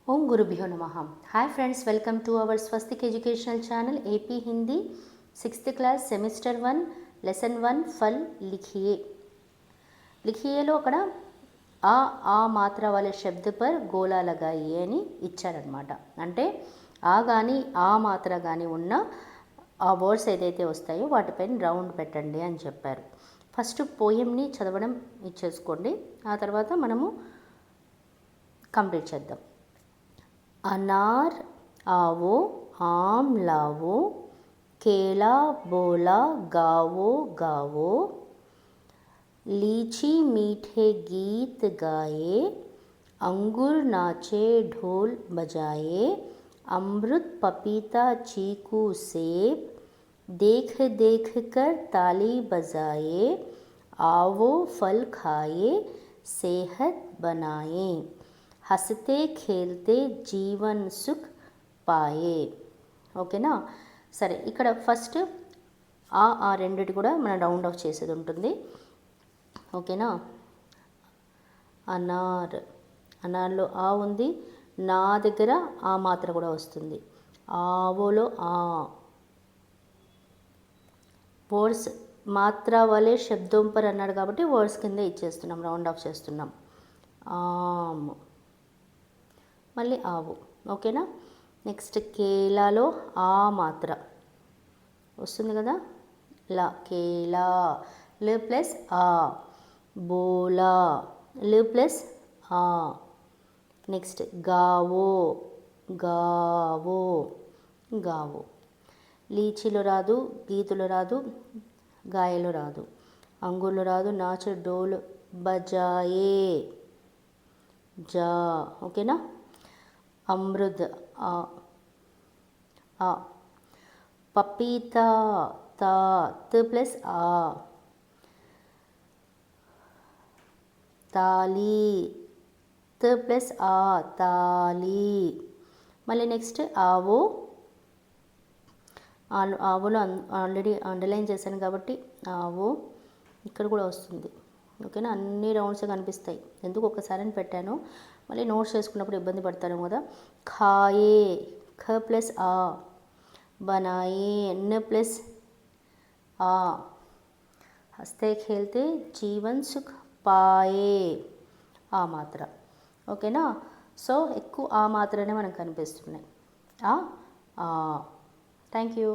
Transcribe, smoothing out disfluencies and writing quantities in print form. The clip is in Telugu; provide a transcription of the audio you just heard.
ओम गुरुभ्यो नमः। Hi friends, welcome to our Swastik educational channel AP Hindi 6th class semester 1 lesson 1 फल लिखिए। लिखिएలో అక్కడ ఆ మాత్ర वाले शब्द पर గోలా लगाइए అని ఇచ్చారనమాట. అంటే ఆ కానీ ఆ మాత్ర కానీ ఉన్న ఆ వర్డ్స్ ఏదైతే వస్తాయో వాటిపైన రౌండ్ పెట్టండి అని చెప్పారు. ఫస్ట్ పోయంని చదవడం ఇచ్చేసుకోండి, ఆ తర్వాత మనము కంప్లీట్ చేద్దాం. अनार आवो आम लावो, केला बोला गावो गावो, लीची मीठे गीत गाए, अंगूर नाचे ढोल बजाए, अमृत पपीता चीकू सेब, देख देख कर ताली बजाए, आवो फल खाए सेहत बनाए, हंसते खेलते जीवन सुख पाए. ఓకేనా? సరే, ఇక్కడ ఫస్ట్ ఆ రెండిటి కూడా మనం రౌండ్ ఆఫ్ చేసేది ఉంటుంది. ఓకేనా? అనార్, అనార్లో ఆ ఉంది, నా దగ్గర ఆ మాత్ర కూడా వస్తుంది. ఆవోలో ఆ వర్డ్స్ మాత్ర వాలే శబ్దం పర్ అన్నాడు కాబట్టి వర్డ్స్ కింద ఇచ్చేస్తున్నాం, రౌండ్ ఆఫ్ చేస్తున్నాం. ఆమ్, మళ్ళీ ఆవు. ఓకేనా? నెక్స్ట్ కేలాలో ఆ మాత్ర వస్తుంది కదా, లా కేలా, ల్ ప్లస్ ఆ, బోలా ల్ ప్లస్ ఆ. నెక్స్ట్ గావో గావో గావో. లీచీలో రాదు, గీతులో రాదు, గాయలో రాదు, అంగుర్లో రాదు, నాచు డోల్ బజాయే జా. ఓకేనా? अमृत आ, पपीता ता त प्लस आ, ताली त प्लस आ ताली. మళ్ళీ నెక్స్ట్ ఆవో, ఆవోలో ఆల్రెడీ అండర్లైన్ చేశాను కాబట్టి ఆవో ఇక్కడ కూడా వస్తుంది. ఓకేనా? అన్ని రౌండ్స్ కనిపిస్తాయి, ఎందుకు ఒక్కసారి అని పెట్టాను, మళ్ళీ నోట్స్ చేసుకున్నప్పుడు ఇబ్బంది పడతాను కదా. ఖాయే ఖ ప్లస్ ఆ, బనాయే ఎన్ ప్లస్ ఆ, హస్తే ఖేల్తే జీవన్ సుఖ్ పాయే ఆ మాత్ర. ఓకేనా? సో ఎక్కువ ఆ మాత్రనే మనకు కనిపిస్తున్నాయి. Thank you.